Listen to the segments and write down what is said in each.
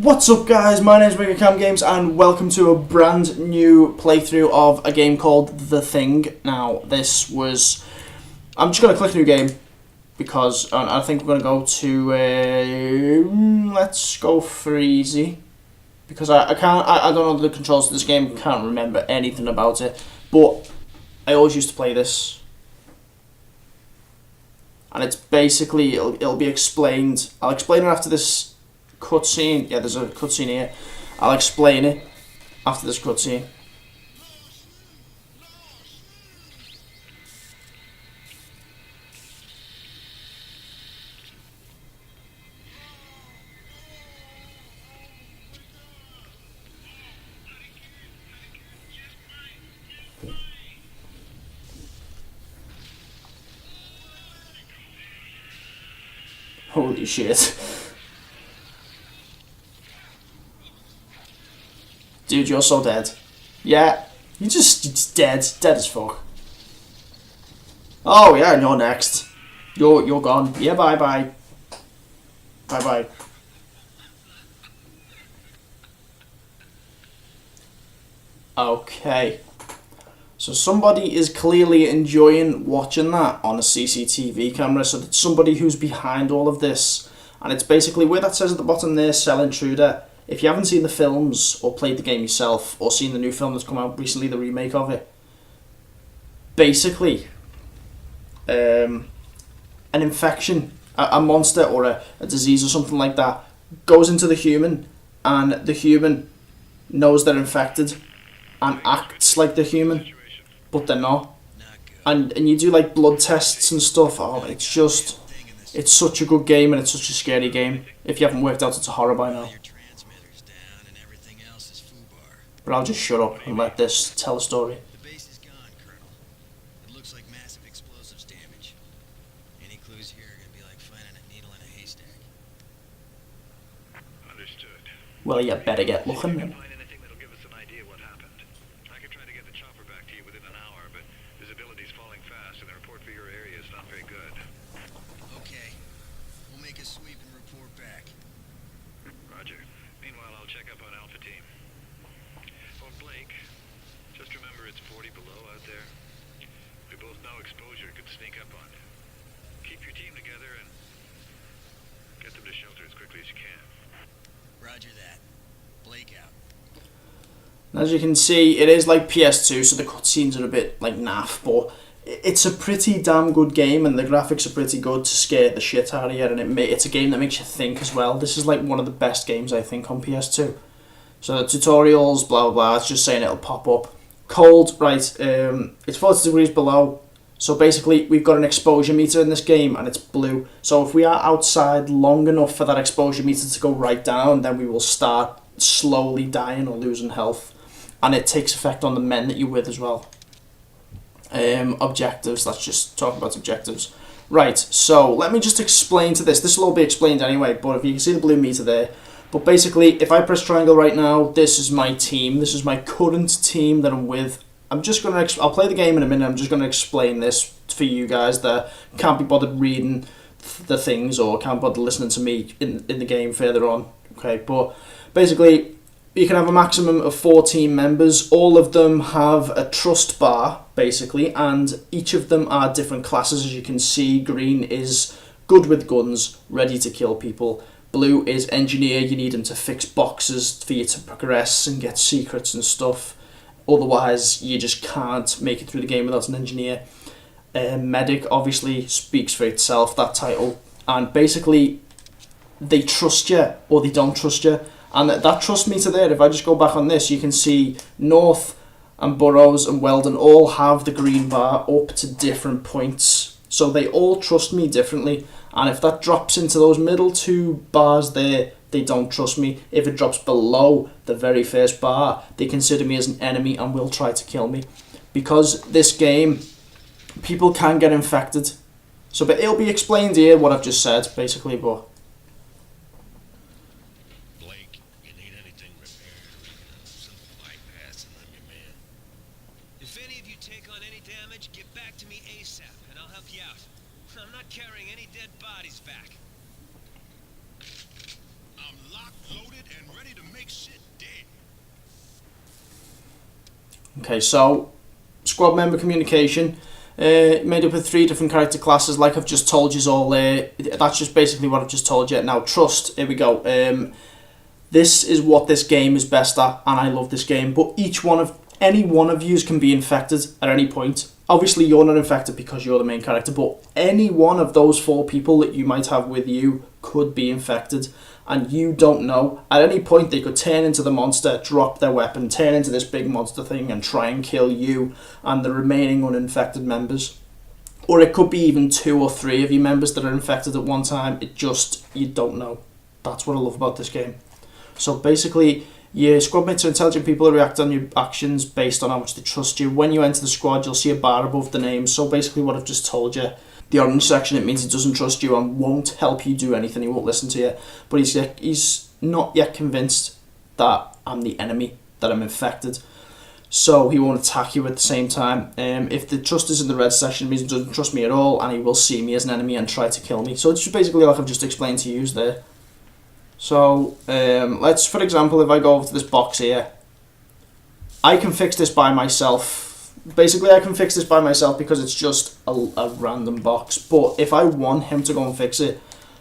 What's up guys, my name is MeGaCaMgAmZ and welcome to a brand new playthrough of a game called The Thing. Now I'm just going to click new game because I think we're going to go to, let's go for easy. Because I don't know the controls of this game, can't remember anything about it. But I always used to play this. And it's basically, it'll be explained, I'll explain it after this cutscene. Yeah, there's a cutscene here. I'll explain it after this cutscene. Holy shit. Dude, you're so dead. Yeah, you're just dead. Dead as fuck. Oh yeah, and you're next. You're gone. Yeah, bye bye. Bye bye. Okay. So somebody is clearly enjoying watching that on a CCTV camera. So it's somebody who's behind all of this. And it's basically where that says at the bottom there, Cell Intruder. If you haven't seen the films or played the game yourself or seen the new film that's come out recently, the remake of it, basically an infection, a monster or a disease or something like that goes into the human, and the human knows they're infected and acts like the human, but they're not. And you do like blood tests and stuff. Oh, it's such a good game, and it's such a scary game. If you haven't worked out it's a horror by now. But I'll just shut up and let this tell a story. The base is gone, Colonel. It looks like massive explosives damage. Any clues here are gonna be like finding a needle in a haystack. Understood. Well, you better get looking then. Find anything that'll give us an idea what happened. I could try to get the chopper back to you within an hour, but visibility's falling fast and the report for your area is not very good. Okay. We'll make a sweep and report back. Roger. Meanwhile, I'll check up on Alpha Team. Oh, Blake, just remember it's 40 below out there. We both know exposure could sneak up on you. Keep your team together and get them to shelter as quickly as you can. Roger that. Blake out. As you can see, it is like PS2, so the cutscenes are a bit like naff, but it's a pretty damn good game, and the graphics are pretty good to scare the shit out of you, and it's a game that makes you think as well. This is like one of the best games, I think, on PS2. So the tutorials, blah blah blah, it's just saying it'll pop up. Cold, right, it's 40 degrees below, so basically we've got an exposure meter in this game, and it's blue. So if we are outside long enough for that exposure meter to go right down, then we will start slowly dying or losing health. And it takes effect on the men that you're with as well. Objectives, let's just talk about objectives. Right, so let me just explain to this. This will all be explained anyway, but if you can see the blue meter there. But basically, if I press triangle right now, this is my team. This is my current team that I'm with. I'm just going to, I'll play the game in a minute. I'm just going to explain this for you guys that can't be bothered reading the things or can't bother listening to me in the game further on. Okay, but basically, you can have a maximum of 4 team members. All of them have a trust bar, basically, and each of them are different classes. As you can see, green is good with guns, ready to kill people. Blue is engineer, you need them to fix boxes for you to progress and get secrets and stuff. Otherwise, you just can't make it through the game without an engineer. Medic obviously speaks for itself, that title. And basically, they trust you or they don't trust you. And that trust meter there, if I just go back on this, you can see North and Burrows and Weldon all have the green bar up to different points. So they all trust me differently. And if that drops into those middle 2 bars there, they don't trust me. If it drops below the very first bar, they consider me as an enemy and will try to kill me. Because this game, people can get infected. So but it'll be explained here what I've just said, basically, but Blake, you need anything repaired or simple bypassing on your man. If any of you take on any damage, get back to me ASAP, and I'll help you out. I'm not carrying any dead bodies back. I'm locked, loaded, and Okay, so squad member communication. Made up of 3 different character classes, like I've just told you all there. That's just basically what I've just told you. Now, trust, here we go. This is what this game is best at, and I love this game, but any one of you can be infected at any point. Obviously, you're not infected because you're the main character, but any one of those 4 people that you might have with you could be infected, and you don't know. At any point, they could turn into the monster, drop their weapon, turn into this big monster thing, and try and kill you and the remaining uninfected members. Or it could be even 2 or 3 of you members that are infected at one time. You don't know. That's what I love about this game. So basically, your squad mates are intelligent people who react on your actions based on how much they trust you. When you enter the squad, you'll see a bar above the name. So basically what I've just told you, the orange section, it means he doesn't trust you and won't help you do anything. He won't listen to you. But he's not yet convinced that I'm the enemy, that I'm infected. So he won't attack you at the same time. If the trust is in the red section, it means he doesn't trust me at all, and he will see me as an enemy and try to kill me. So it's just basically like I've just explained to you there. So let's, for example, if I go over to this box here, I can fix this by myself. Basically, I can fix this by myself because it's just a random box. But if I want him to go and fix it,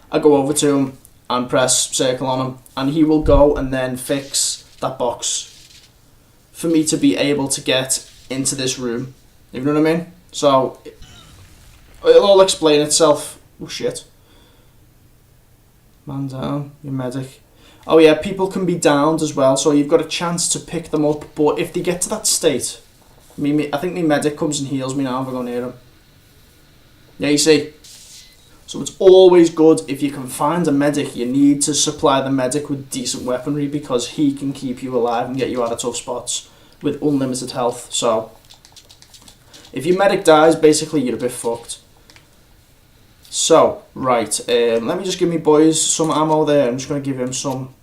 I go over to him and press circle on him, and he will go and then fix that box for me to be able to get into this room. You know what I mean? So it'll all explain itself. Oh shit. Man down, your medic. Oh yeah, people can be downed as well, so you've got a chance to pick them up, but if they get to that state, I think my medic comes and heals me now if I go near him. Yeah, you see? So it's always good if you can find a medic. You need to supply the medic with decent weaponry because he can keep you alive and get you out of tough spots with unlimited health. So if your medic dies, basically you're a bit fucked. So, right, let me just give me boys some ammo there. I'm just going to give him some.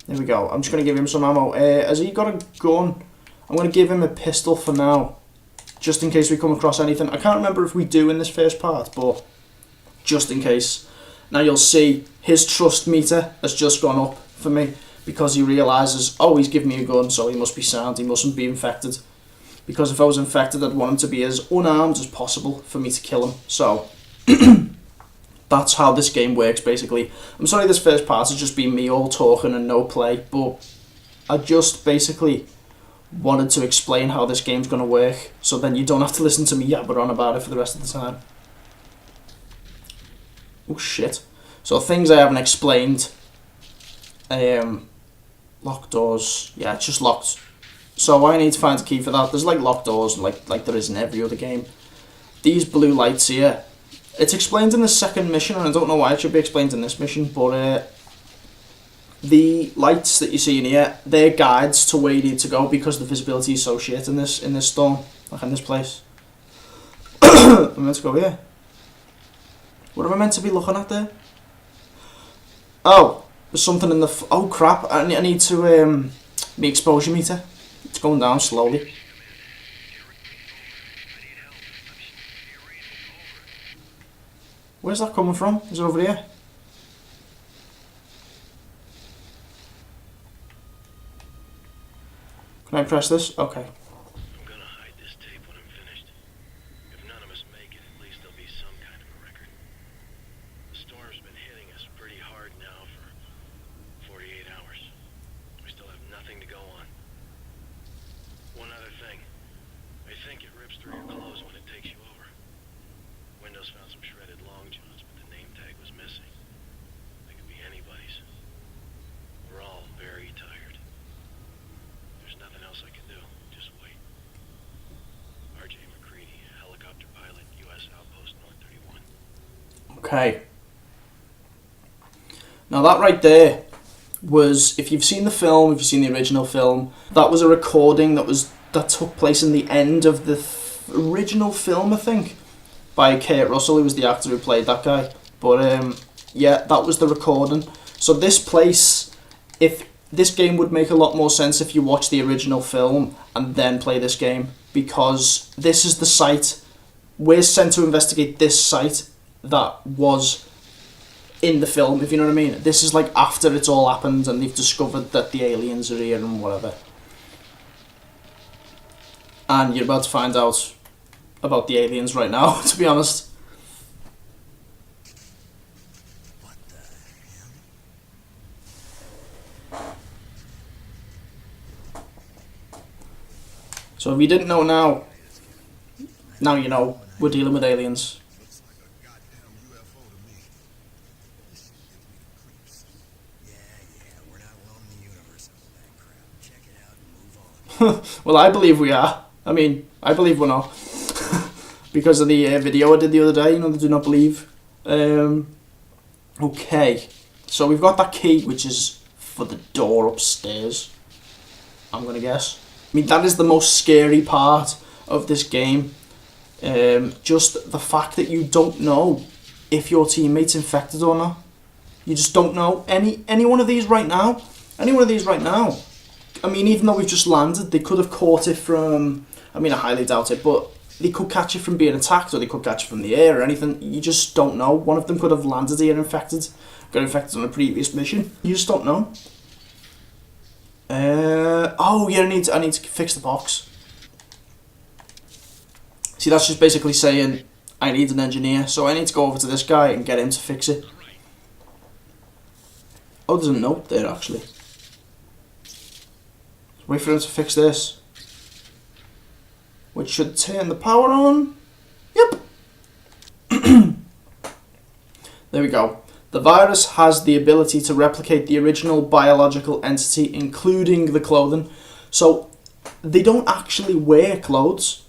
There we go. I'm just going to give him some ammo. Has he got a gun? I'm going to give him a pistol for now, just in case we come across anything. I can't remember if we do in this first part, but just in case. Now you'll see his trust meter has just gone up for me because he realises, oh, he's giving me a gun, so he must be sound, he mustn't be infected. Because if I was infected, I'd want him to be as unarmed as possible for me to kill him. So that's how this game works, basically. I'm sorry this first part has just been me all talking and no play, but I just basically wanted to explain how this game's going to work, so then you don't have to listen to me yabber on about it for the rest of the time. Oh shit. So things I haven't explained. Locked doors. Yeah, it's just locked. So I need to find a key for that. There's like locked doors like there is in every other game. These blue lights here, it's explained in the second mission, and I don't know why it should be explained in this mission, but the lights that you see in here, they're guides to where you need to go because the visibility is so shit in this storm, like in this place. I'm meant to go here. What am I meant to be looking at there? Oh, there's something in the... oh crap, I need to... my exposure meter. It's going down slowly. Where's that coming from? Is it over here? Can I press this? Okay. I'm gonna hide this tape when I'm finished. If none of us make it, at least there'll be some kind of a record. The storm's been hitting us pretty hard now for 48 hours. We still have nothing to go on. One other thing. I think it rips through your clothes when it takes you over. Windows found some shredded long johns, but the name tag was missing. They could be anybody's. We're all very tired. There's nothing else I can do. Just wait. R.J. McCready, helicopter pilot, U.S. Outpost North 31. Okay. Now that right there was, if you've seen the film, if you've seen the original film, that was a recording that took place in the end of the original film, I think, by Kurt Russell, who was the actor who played that guy. But yeah, that was the recording. So this place, if this game would make a lot more sense if you watch the original film and then play this game, because this is the site, we're sent to investigate this site that was in the film, if you know what I mean. This is like after it's all happened and they've discovered that the aliens are here and whatever. and you're about to find out about the aliens right now, to be honest. What the hell? So if you didn't know now you know. We're dealing with aliens. Looks like a goddamn UFO to me. This shit gives me the creeps. Yeah, we're not alone in the universe and all that crap. Check it out and move on. Well, I believe we are. I mean, I believe we're not. Because of the video I did the other day, you know, the do not believe. Okay. So we've got that key, which is for the door upstairs, I'm going to guess. I mean, that is the most scary part of this game. Just the fact that you don't know if your teammate's infected or not. You just don't know. Any one of these right now. I mean, even though we've just landed, they could have caught it from... I mean, I highly doubt it, but they could catch it from being attacked, or they could catch it from the air or anything. You just don't know. One of them could have landed here infected, got infected on a previous mission. You just don't know. Oh yeah, I need to fix the box. See, that's just basically saying I need an engineer, so I need to go over to this guy and get him to fix it. Oh, there's a note there actually. Wait for him to fix this, which should turn the power on. Yep. There we go. The virus has the ability to replicate the original biological entity, including the clothing. So they don't actually wear clothes.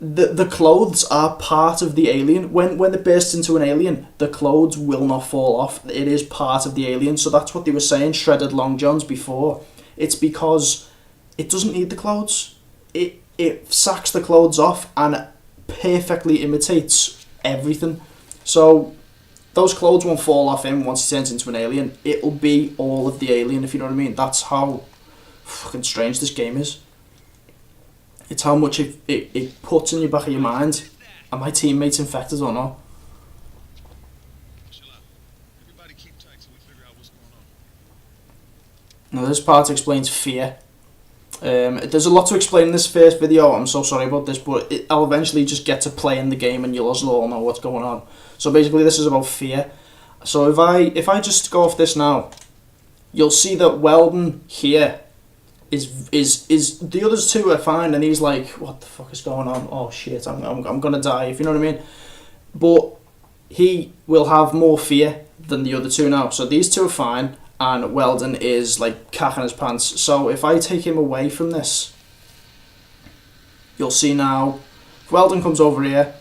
The clothes are part of the alien. When it bursts into an alien, the clothes will not fall off. It is part of the alien. So that's what they were saying, shredded long johns before. It's because it doesn't need the clothes. It sacks the clothes off and perfectly imitates everything. So those clothes won't fall off him once he turns into an alien. It'll be all of the alien, if you know what I mean. That's how fucking strange this game is. It's how much it puts in the back of your mind. Are my teammates infected or not? Chill out. Everybody keep tight till we figure out what's going on. Now this part explains fear. There's a lot to explain in this first video. I'm so sorry about this, but I'll eventually just get to play in the game and you'll also all know what's going on. So basically this is about fear. So if I just go off this now, you'll see that Weldon here is the others two are fine, and he's like, what the fuck is going on? Oh shit, I'm gonna die, if you know what I mean. But he will have more fear than the other two now. So these two are fine, and Weldon is like cacking his pants. So if I take him away from this, you'll see now, if Weldon comes over here,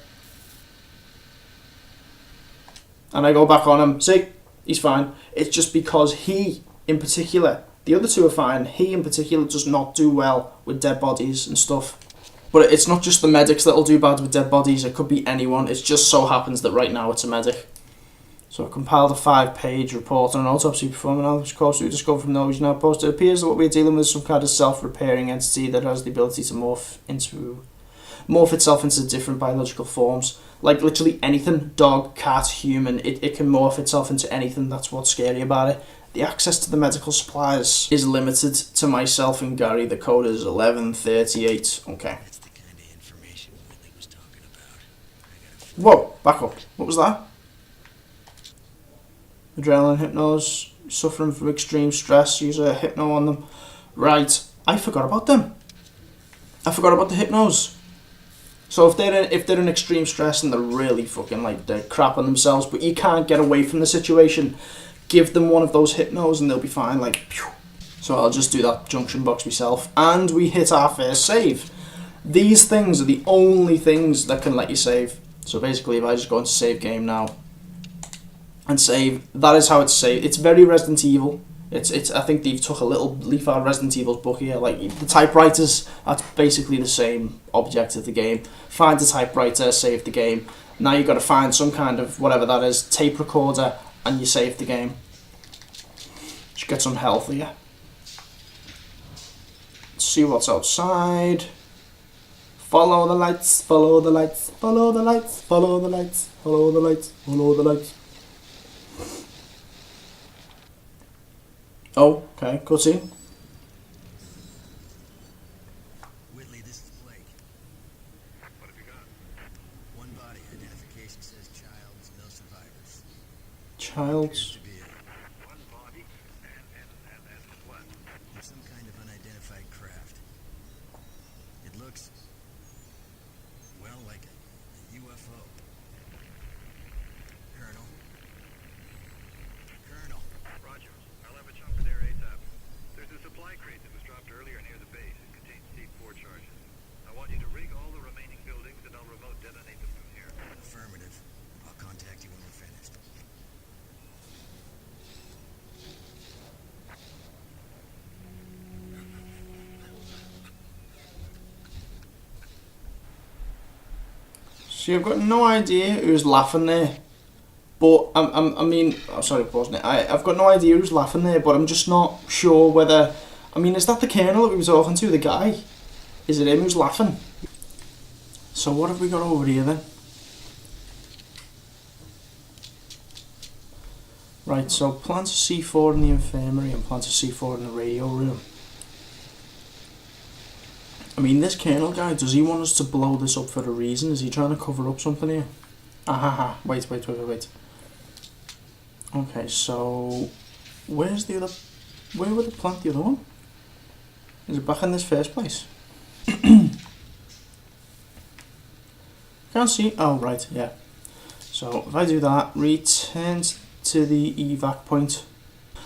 and I go back on him, see, he's fine. It's just because he, in particular, the other two are fine, he in particular does not do well with dead bodies and stuff. But it's not just the medics that'll do bad with dead bodies, it could be anyone. It just so happens that right now it's a medic. So I compiled a 5-page report on an autopsy performed on which course we discovered from knowledge now posted. It appears that what we're dealing with is some kind of self-repairing entity that has the ability to morph itself into different biological forms. Like literally anything, dog, cat, human, it can morph itself into anything. That's what's scary about it. The access to the medical supplies is limited to myself and Gary. The code is 1138. Okay. That's the kind of information Whitley was talking about. Whoa, back up. What was that? Adrenaline hypnos, suffering from extreme stress, use a hypno on them. Right, I forgot about them. I forgot about the hypnos. So if they're in extreme stress and they're really fucking like they're crap on themselves, but you can't get away from the situation, give them one of those hypnos and they'll be fine. Like, phew. So I'll just do that junction box myself, and we hit our first save. These things are the only things that can let you save. So basically, if I just go into save game now and save, that is how it's saved. It's very Resident Evil. It's. I think they've took a little leaf out of Resident Evil's book here. Like the typewriters, that's basically the same object of the game. Find the typewriter, save the game. Now you've got to find some kind of whatever that is, tape recorder, and you save the game. Just get some health here. Let's see what's outside. Follow the lights. Follow the lights. Follow the lights. Follow the lights. Follow the lights. Follow the lights. Oh, okay, cutscene. Whitley, this is Blake. crate that was dropped earlier near the base. It contains C4 charges. I want you to rig all the remaining buildings and I'll remote detonate them from here. Affirmative. I'll contact you when we're finished. See, I've got no idea who's laughing there, but I mean, oh, sorry, wasn't it? I've got no idea who's laughing there, but I'm just not sure whether. I mean, is that the colonel that we were talking to, the guy? Is it him who's laughing? So what have we got over here then? Right, so plants of C4 in the infirmary and plants of C4 in the radio room. I mean, this colonel guy, does he want us to blow this up for a reason? Is he trying to cover up something here? Ahaha, wait. Okay, so where's the other? Where would it plant the other one? Is it back in this first place? Can't see. Oh, right, yeah. So if I do that, return to the evac point.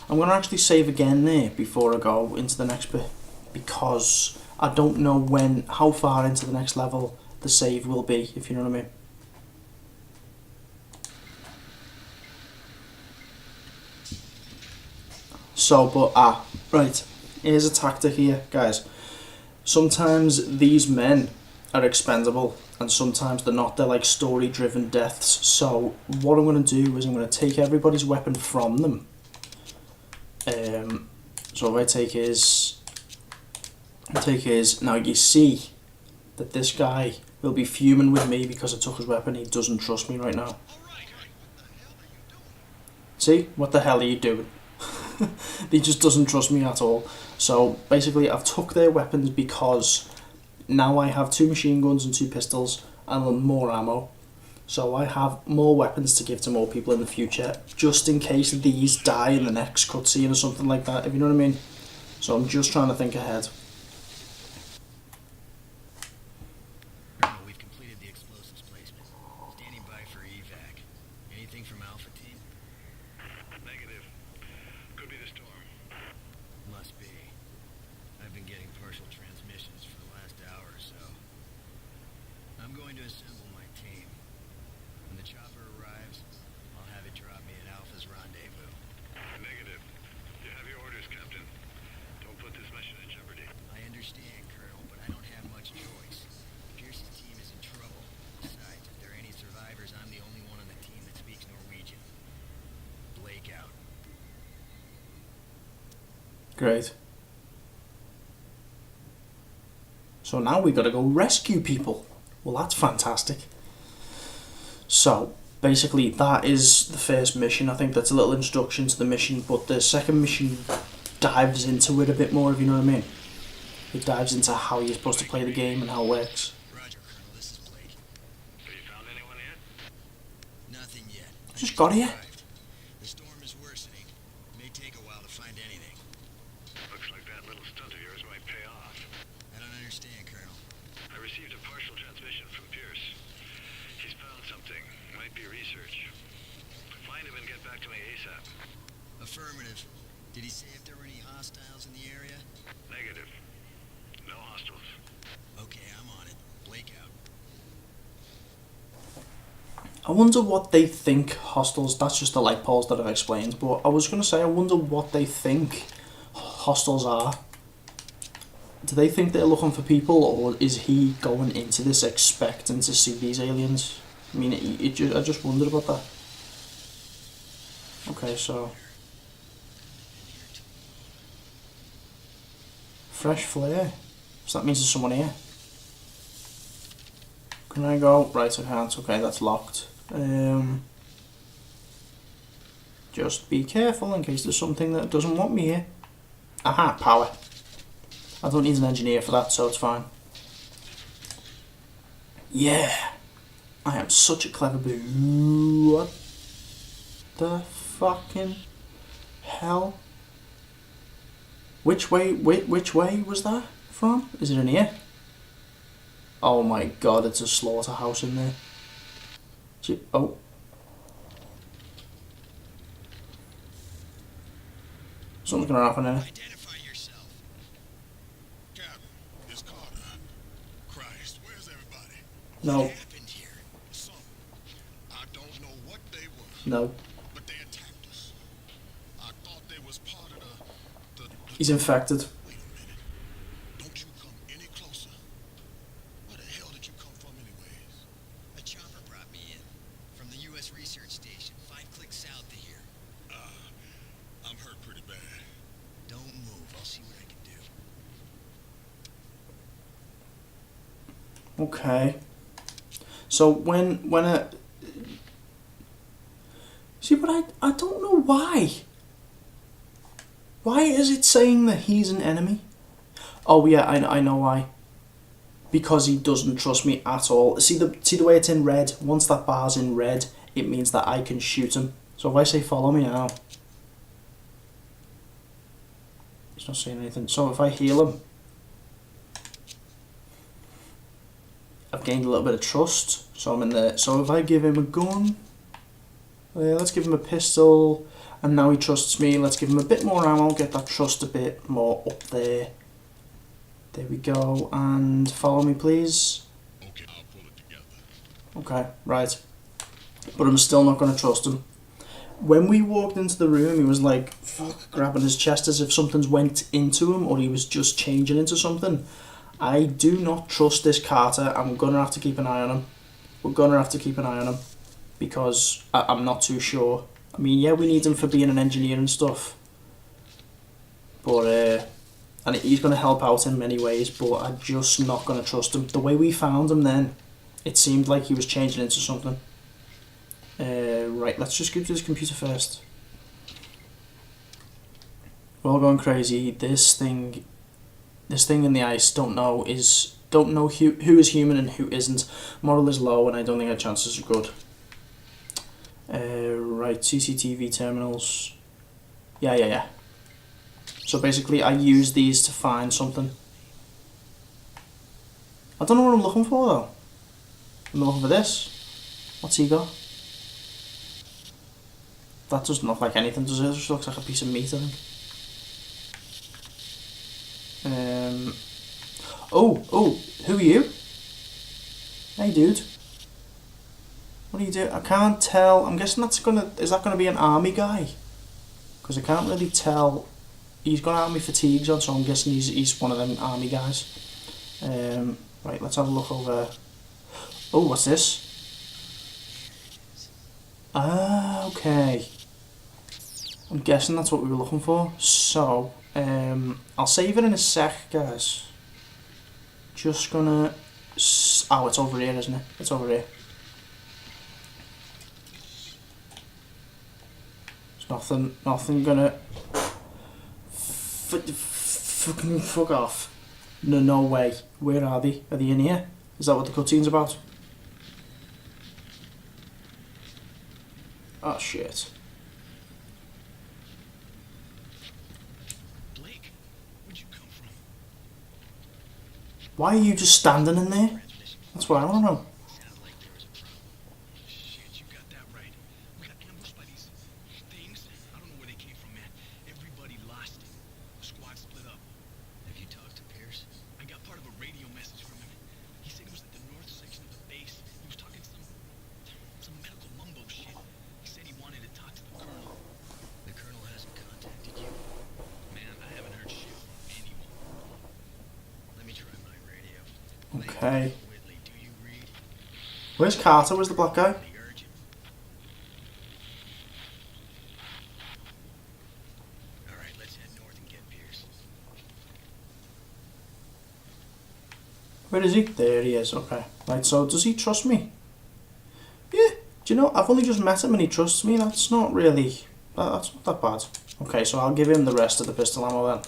I'm going to actually save again there before I go into the next bit, because I don't know how far into the next level the save will be, if you know what I mean. So, but, right, here's a tactic here, guys. Sometimes these men are expendable, and sometimes they're not. They're like story-driven deaths. So, what I'm going to do is I'm going to take everybody's weapon from them. So if I take his, now you see that this guy will be fuming with me because I took his weapon. He doesn't trust me right now. See, what the hell are you doing? He just doesn't trust me at all. So basically I've took their weapons because now I have 2 machine guns and 2 pistols and more ammo. So I have more weapons to give to more people in the future, just in case these die in the next cutscene or something like that, if you know what I mean. So I'm just trying to think ahead. We've completed the explosives placement. Standing by for evac. Anything from Alpha Team? Negative. Could be the storm. Must be. I've been getting partial transmissions for the last hour or so. I'm going to assemble my team. When the chopper arrives, I'll have it drop me at Alpha's rendezvous. Negative. You have your orders, Captain. Don't put this mission in jeopardy. I understand, Colonel, but I don't have much choice. Pierce's team is in trouble. Besides, if there are any survivors, I'm the only one on the team that speaks Norwegian. Blake out. Great. So now we got to go rescue people. Well, that's fantastic. So basically that is the first mission. I think that's a little introduction to the mission, but the second mission dives into it a bit more, if you know what I mean. It dives into how you're supposed to play the game and how it works. Roger, Colonel. This is Blake. Have you found anyone yet? Nothing yet. Just got here. Arrived. The storm is worsening. May take a while to find anything. Looks like that little stunt of yours might pay off. I don't understand, Colonel. I received a partial transmission from Pierce. He's found something. Might be research. Find him and get back to me ASAP. Affirmative. Did he say if there were any hostiles in the area? Negative. No hostiles. Okay, I'm on it. Blake out. I wonder what they think hostels, that's just the light poles that I've explained, but I was going to say I wonder what they think hostels are. Do they think they're looking for people, or is he going into this expecting to see these aliens? I mean, I just wondered about that. Okay, so fresh flare. So that means there's someone here. Can I go? Right, I can't. Okay, that's locked. Just be careful in case there's something that doesn't want me here. Aha, power. I don't need an engineer for that, so it's fine. Yeah. I am such a clever boo. What the fucking hell? Which way was that from? Is it in here? Oh my god, it's a slaughterhouse in there. Oh. Something's gonna happen there. Identify yourself. No. What happened here? Some. I don't know what they were, No. but they attacked us. I thought they was part of the He's infected. Wait a minute. Don't you come any closer. Where the hell did you come from anyways? A chopper brought me in from the U.S. research station, 5 clicks south of here. I'm hurt pretty bad. Don't move. I'll see what I can do. Okay. So when a see, but I don't know why. Why is it saying that he's an enemy? Oh yeah, I know why. Because he doesn't trust me at all. See the way it's in red. Once that bar's in red, it means that I can shoot him. So if I say follow me now, he's not saying anything. So if I heal him, I've gained a little bit of trust. So I'm in there. So if I give him a gun, let's give him a pistol, and now he trusts me. Let's give him a bit more ammo, get that trust a bit more up there. There we go, and follow me please. Okay, I'll pull it together. Okay, right. But I'm still not going to trust him. When we walked into the room, he was like, fuck, grabbing his chest as if something's went into him, or he was just changing into something. I do not trust this Carter. I'm going to have to keep an eye on him. We're going to have to keep an eye on him. Because I'm not too sure. I mean, yeah, we need him for being an engineer and stuff. But, and he's going to help out in many ways, but I'm just not going to trust him. The way we found him then, it seemed like he was changing into something. Right, let's just go to this computer first. We're all going crazy. This thing in the ice, don't know who is human and who isn't. Moral is low, and I don't think our chances are good. Right, CCTV terminals. Yeah. So basically, I use these to find something. I don't know what I'm looking for though. I'm looking for this. What's he got? That doesn't look like anything, does it? It just looks like a piece of meat, I think. Oh, who are you? Hey, dude. What do you do? I can't tell. I'm guessing is that gonna be an army guy? Because I can't really tell. He's got army fatigues on, so I'm guessing he's one of them army guys. Right, let's have a look over. Oh, what's this? Ah, okay. I'm guessing that's what we were looking for. So, I'll save it in a sec, guys. Just gonna... Oh, it's over here, isn't it? It's over here. There's nothing gonna... Fucking fuck off. No way. Where are they? Are they in here? Is that what the cutscene's about? Oh, shit. Blake, where'd you come from? Why are you just standing in there? That's what I want to know. Sounds like there was a problem. Shit, you got that right. We got ambushed by these things. I don't know where they came from, man. Everybody lost it. The squad split up. Have you talked to Pierce? I got part of a radio message from him. He said he was at the north section of the base. He was talking some medical mumbo shit. He said he wanted to talk to the colonel. The colonel hasn't contacted you? Man, I haven't heard shit from anyone. Let me try my radio. Okay. Whitley, do you read? Where's Carter? Where's the black guy? The urgent. All right, let's head north and get Pierce. Where is he? There he is. Okay. Right, so does he trust me? Yeah. Do you know, I've only just met him and he trusts me. That's not really... That's not that bad. Okay, so I'll give him the rest of the pistol ammo then.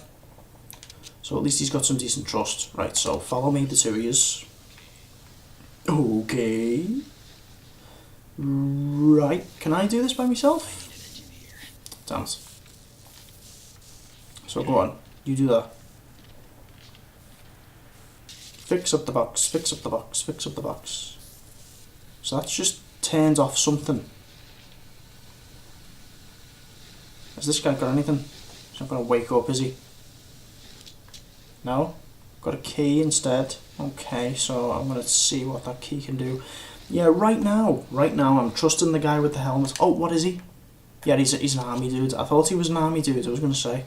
So at least he's got some decent trust. Right, so follow me, the two of yous. Okay. Right, can I do this by myself? Damn it. So go on, you do that. Fix up the box, fix up the box, fix up the box. So that's just turned off something. Has this guy got anything? He's not going to wake up, is he? No? Got a key instead. Okay, so I'm going to see what that key can do. Yeah, right now, I'm trusting the guy with the helmet. Oh, what is he? Yeah, he's an army dude. I thought he was an army dude, I was going to say.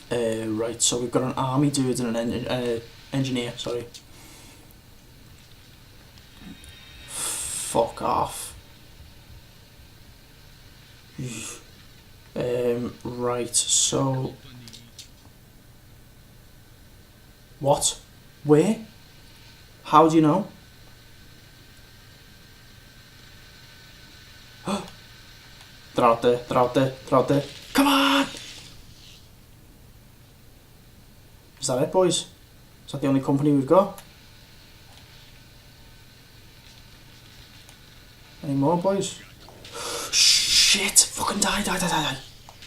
Right, so we've got an army dude and an engineer, sorry. Fuck off. Right, so... What? Where? How do you know? They're out there, they're out there, they're out there. Come on! Is that it, boys? Is that the only company we've got? Any more, boys? Shit! Fucking die, die, die, die, die!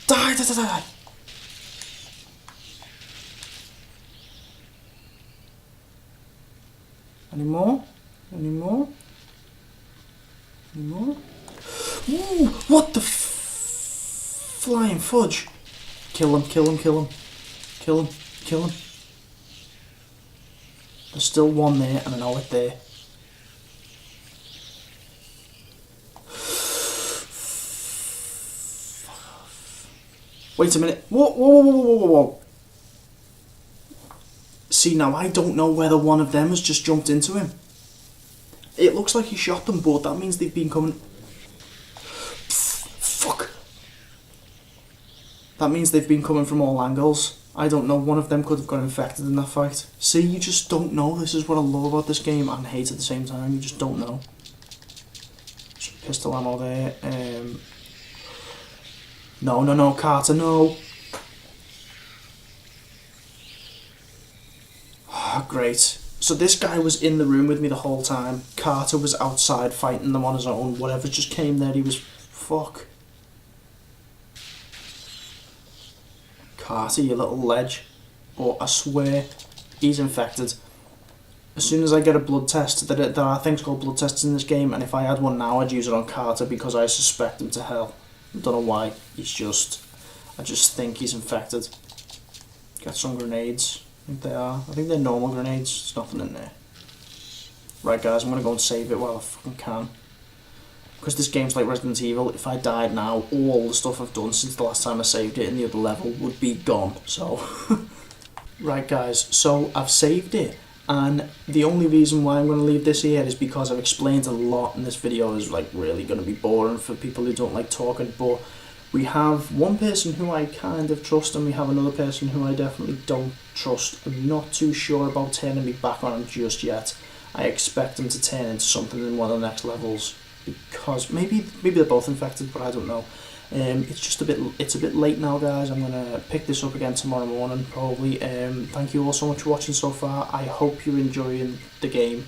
Die, die, die, die, die! Any more? Any more? Any more? Ooh, what the flying fudge? Kill him, kill him, kill him. Kill him, kill him. There's still one there and an outlet there. Wait a minute. Whoa, whoa, whoa, whoa, whoa, whoa. See, now I don't know whether one of them has just jumped into him. It looks like he shot them, but that means they've been coming... Fuck. That means they've been coming from all angles. I don't know, one of them could have got infected in that fight. See, you just don't know. This is what I love about this game and hate at the same time. You just don't know. Some pistol ammo there. No, no, no, Carter, no. Oh, great. So this guy was in the room with me the whole time. Carter was outside fighting them on his own. Whatever just came there, he was... Fuck. Carter, you little ledge. Oh, I swear, he's infected. As soon as I get a blood test, there are things called blood tests in this game, and if I had one now, I'd use it on Carter because I suspect him to hell. I don't know why. He's just... I just think he's infected. Got some grenades. I think they are. I think they're normal grenades. There's nothing in there. Right, guys, I'm going to go and save it while I fucking can. Because this game's like Resident Evil, if I died now, all the stuff I've done since the last time I saved it in the other level would be gone, so... Right, guys, so I've saved it, and the only reason why I'm going to leave this here is because I've explained a lot, and this video is like really going to be boring for people who don't like talking, but we have one person who I kind of trust, and we have another person who I definitely don't trust. I'm not too sure about turning me back on him just yet. I expect him to turn into something in one of the next levels. Because maybe they're both infected, but I don't know. It's a bit late now, guys. I'm gonna pick this up again tomorrow morning probably. Thank you all so much for watching so far. I hope you're enjoying the game.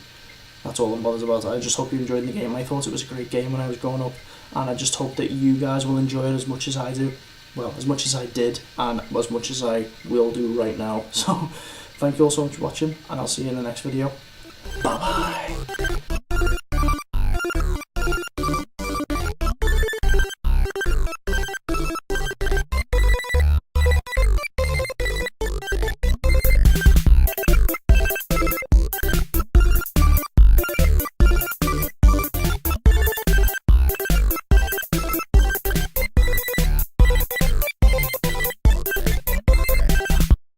That's all I'm bothered about. I just hope you're enjoying the game. I thought it was a great game when I was growing up, and I just hope that you guys will enjoy it as much as I do. Well, as much as I did, and as much as I will do right now. So, thank you all so much for watching, and I'll see you in the next video. Bye bye.